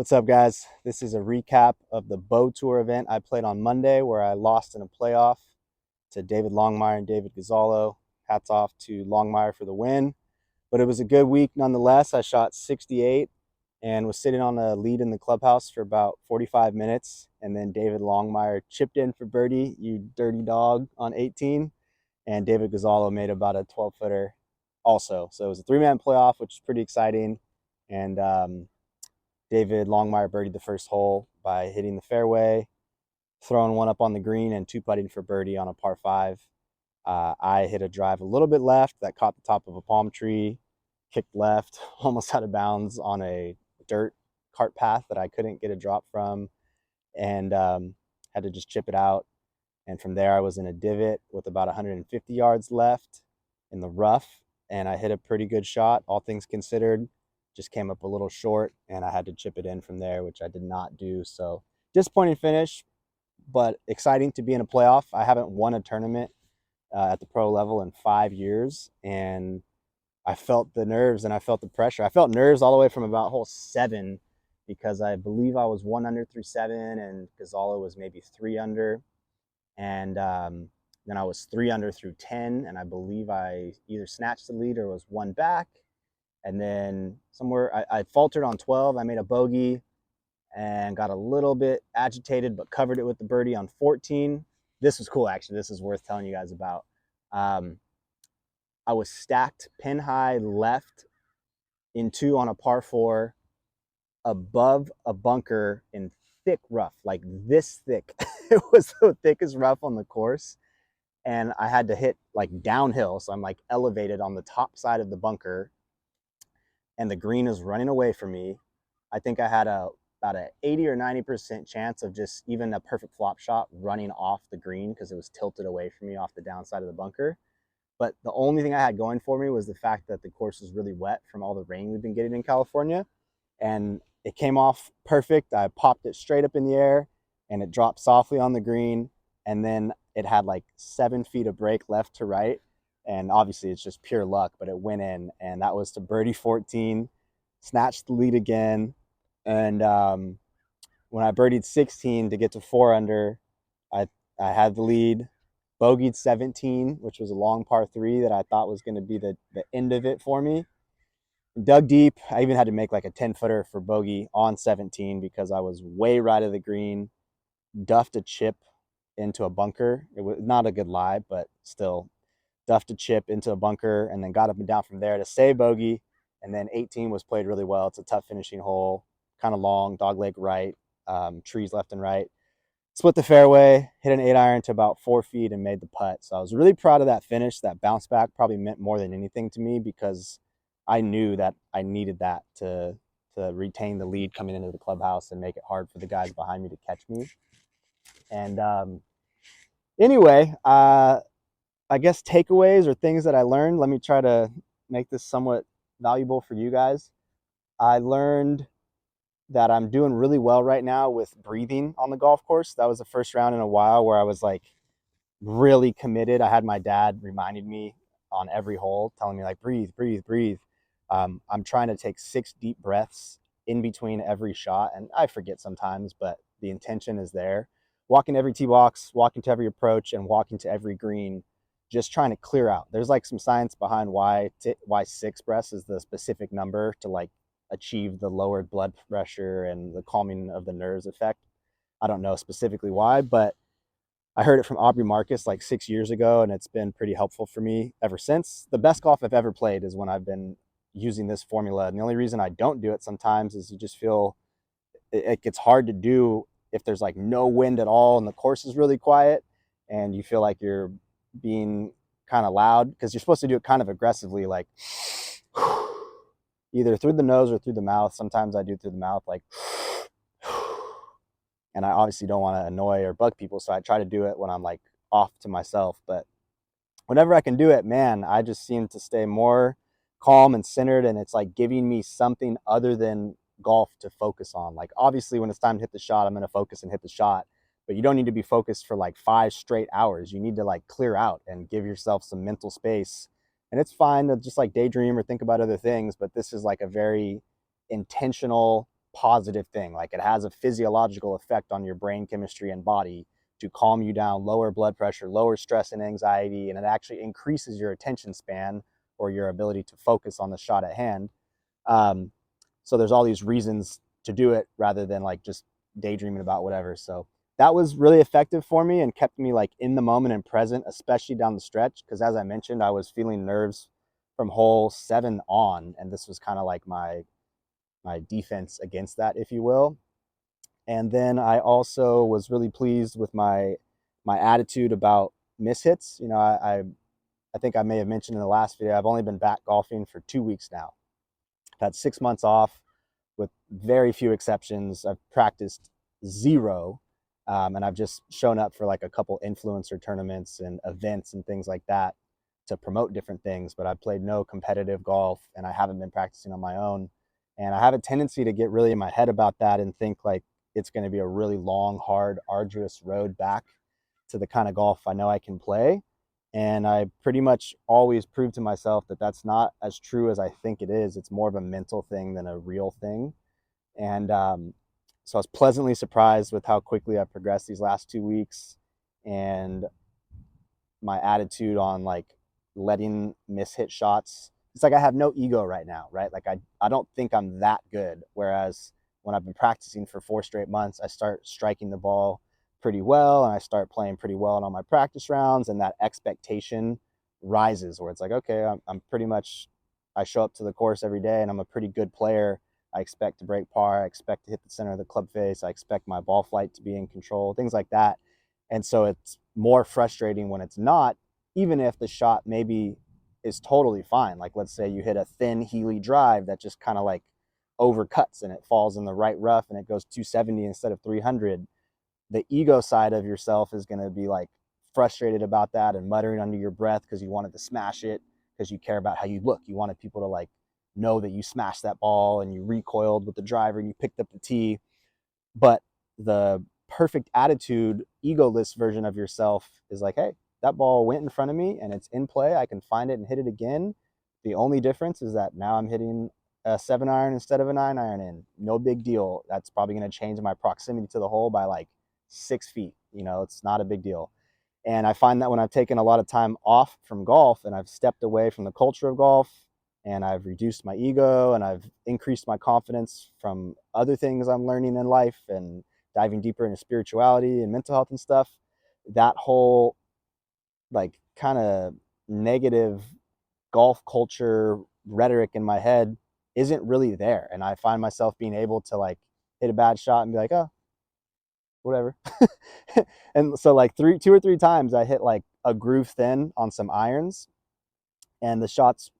What's up, guys? This is a recap of the Bow Tour event I played on Monday where I lost in a playoff to David Longmire and David Gonzalo. Hats off to Longmire for the win. But it was a good week nonetheless. I shot 68 and was sitting on a lead in the clubhouse for about 45 minutes. And then David Longmire chipped in for birdie, you dirty dog, on 18. And David Gonzalo made about a 12-footer also. So it was a three-man playoff, which is pretty exciting. And David Longmire birdied the first hole by hitting the fairway, throwing one up on the green, and two putting for birdie on a par five. I hit a drive a little bit left that caught the top of a palm tree, kicked left, almost out of bounds on a dirt cart path that I couldn't get a drop from, and had to just chip it out. And from there, I was in a divot with about 150 yards left in the rough, and I hit a pretty good shot, all things considered. Just came up a little short, and I had to chip it in from there, which I did not do. So disappointing finish, but exciting to be in a playoff. I haven't won a tournament at the pro level in 5 years, and I felt the nerves and I felt the pressure. I felt nerves all the way from about hole 7 because I believe I was 1 under through 7, and Gonzalo was maybe 3 under. And then I was 3 under through 10, and I believe I either snatched the lead or was 1 back. And then somewhere I faltered on 12. I made a bogey and got a little bit agitated, but covered it with the birdie on 14. This was cool, actually. This is worth telling you guys about. I was stacked pin high left in 2 on a par 4 above a bunker in thick rough, like this thick. It was the thickest rough on the course. And I had to hit like downhill. So I'm like elevated on the top side of the bunker, and the green is running away from me. I think I had about an 80 or 90% chance of just even a perfect flop shot running off the green because it was tilted away from me off the downside of the bunker. But the only thing I had going for me was the fact that the course was really wet from all the rain we've been getting in California. And it came off perfect. I popped it straight up in the air, and it dropped softly on the green. And then it had like 7 feet of break left to right. And obviously it's just pure luck, but it went in, and that was to birdie 14, snatched the lead again. And when I birdied 16 to get to 4 under, I had the lead, bogeyed 17, which was a long par 3 that I thought was going to be the end of it for me. Dug deep. I even had to make like a 10-footer for bogey on 17 because I was way right of the green, duffed a chip into a bunker. It was not a good lie, but still duffed a chip into a bunker and then got up and down from there to save bogey. And then 18 was played really well. It's a tough finishing hole, kind of long, dogleg right, trees left and right. Split the fairway, hit an 8-iron to about 4 feet and made the putt. So I was really proud of that finish. That bounce back probably meant more than anything to me because I knew that I needed that to retain the lead coming into the clubhouse and make it hard for the guys behind me to catch me. And anyway, I guess takeaways or things that I learned. Let me try to make this somewhat valuable for you guys. I learned that I'm doing really well right now with breathing on the golf course. That was the first round in a while where I was like really committed. I had my dad reminding me on every hole, telling me like, breathe, breathe, breathe. I'm trying to take 6 deep breaths in between every shot. And I forget sometimes, but the intention is there. Walking every tee box, walking to every approach, and walking to every green, just trying to clear out. There's like some science behind why 6 breaths is the specific number to like achieve the lowered blood pressure and the calming of the nerves effect. I don't know specifically why, but I heard it from Aubrey Marcus like 6 years ago, and it's been pretty helpful for me ever since. The best golf I've ever played is when I've been using this formula. And the only reason I don't do it sometimes is you just feel it gets hard to do if there's like no wind at all and the course is really quiet and you feel like you're being kind of loud because you're supposed to do it kind of aggressively, like either through the nose or through the mouth. Sometimes I do through the mouth, like, and I obviously don't want to annoy or bug people, so I try to do it when I'm like off to myself. But whenever I can do it, man, I just seem to stay more calm and centered, and it's like giving me something other than golf to focus on. Like obviously when it's time to hit the shot, I'm going to focus and hit the shot, but you don't need to be focused for like 5 straight hours. You need to like clear out and give yourself some mental space. And it's fine to just like daydream or think about other things, but this is like a very intentional positive thing. Like it has a physiological effect on your brain chemistry and body to calm you down, lower blood pressure, lower stress and anxiety, and it actually increases your attention span or your ability to focus on the shot at hand. Um, so there's all these reasons to do it rather than like just daydreaming about whatever. So that was really effective for me and kept me like in the moment and present, especially down the stretch. Because as I mentioned, I was feeling nerves from hole 7 on, and this was kind of like my defense against that, if you will. And then I also was really pleased with my attitude about miss hits. You know, I think I may have mentioned in the last video, I've only been back golfing for 2 weeks now. I've had 6 months off with very few exceptions. I've practiced zero, and I've just shown up for like a couple influencer tournaments and events and things like that to promote different things. But I've played no competitive golf, and I haven't been practicing on my own. And I have a tendency to get really in my head about that and think like it's going to be a really long, hard, arduous road back to the kind of golf I know I can play. And I pretty much always prove to myself that that's not as true as I think it is. It's more of a mental thing than a real thing. And so I was pleasantly surprised with how quickly I progressed these last 2 weeks, and my attitude on like letting miss hit shots. It's like I have no ego right now, right? Like I don't think I'm that good. Whereas when I've been practicing for 4 straight months, I start striking the ball pretty well and I start playing pretty well in all my practice rounds, and that expectation rises where it's like, okay, I'm pretty much, I show up to the course every day and I'm a pretty good player. I expect to break par. I expect to hit the center of the club face. I expect my ball flight to be in control, things like that. And so it's more frustrating when it's not, even if the shot maybe is totally fine. Like let's say you hit a thin Healy drive that just kind of like overcuts and it falls in the right rough and it goes 270 instead of 300. The ego side of yourself is going to be like frustrated about that and muttering under your breath because you wanted to smash it, because you care about how you look. You wanted people to like know that you smashed that ball and you recoiled with the driver and you picked up the tee. But the perfect attitude, egoless version of yourself is like, hey, that ball went in front of me and it's in play. I can find it and hit it again. The only difference is that now I'm hitting a 7-iron instead of a 9-iron in. No big deal. That's probably going to change my proximity to the hole by like 6 feet. You know, it's not a big deal. And I find that when I've taken a lot of time off from golf and I've stepped away from the culture of golf and I've reduced my ego and I've increased my confidence from other things I'm learning in life and diving deeper into spirituality and mental health and stuff, that whole like kind of negative golf culture rhetoric in my head isn't really there. And I find myself being able to like hit a bad shot and be like, oh, whatever. And so like 2 or 3 times I hit like a groove thin on some irons and the shots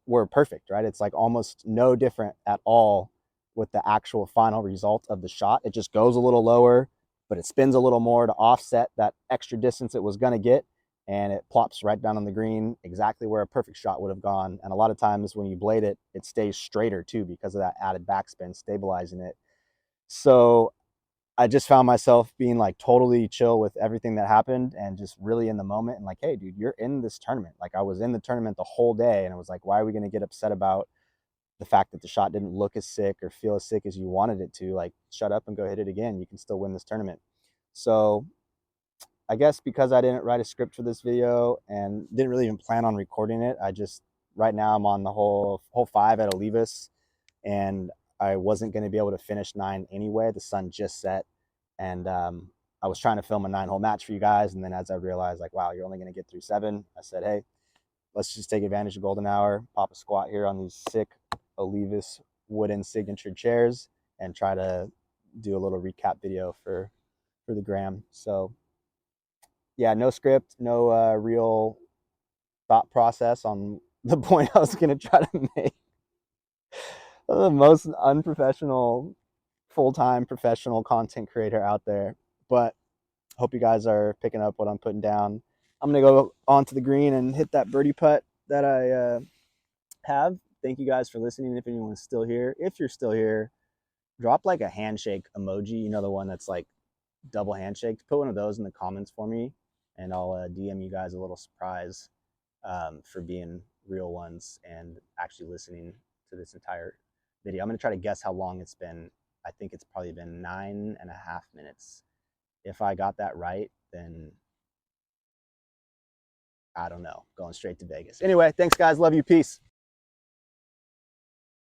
were perfect, right? It's like almost no different at all with the actual final result of the shot. It just goes a little lower, but it spins a little more to offset that extra distance it was going to get. And it plops right down on the green, exactly where a perfect shot would have gone. And a lot of times when you blade it, it stays straighter too because of that added backspin stabilizing it. So I just found myself being like totally chill with everything that happened and just really in the moment and like, hey, dude, you're in this tournament. Like I was in the tournament the whole day and it was like, why are we going to get upset about the fact that the shot didn't look as sick or feel as sick as you wanted it to? Like, shut up and go hit it again. You can still win this tournament. So I guess because I didn't write a script for this video and didn't really even plan on recording it, I just, right now I'm on the hole 5 at Olivas, and I wasn't going to be able to finish 9 anyway. The sun just set, and I was trying to film a 9-hole match for you guys. And then as I realized, like, wow, you're only going to get through 7, I said, hey, let's just take advantage of golden hour, pop a squat here on these sick Olivas wooden signature chairs, and try to do a little recap video for the gram. So yeah, no script, no real thought process on the point I was going to try to make. The most unprofessional, full-time professional content creator out there. But hope you guys are picking up what I'm putting down. I'm going to go onto the green and hit that birdie putt that I have. Thank you guys for listening. If anyone's still here, if you're still here, drop like a handshake emoji. You know, the one that's like double handshake. Put one of those in the comments for me, and I'll DM you guys a little surprise for being real ones and actually listening to this entire video. I'm going to try to guess how long it's been I think it's probably been 9.5 minutes. If I got that right, then I don't know, going straight to Vegas. Anyway, thanks guys, love you, peace.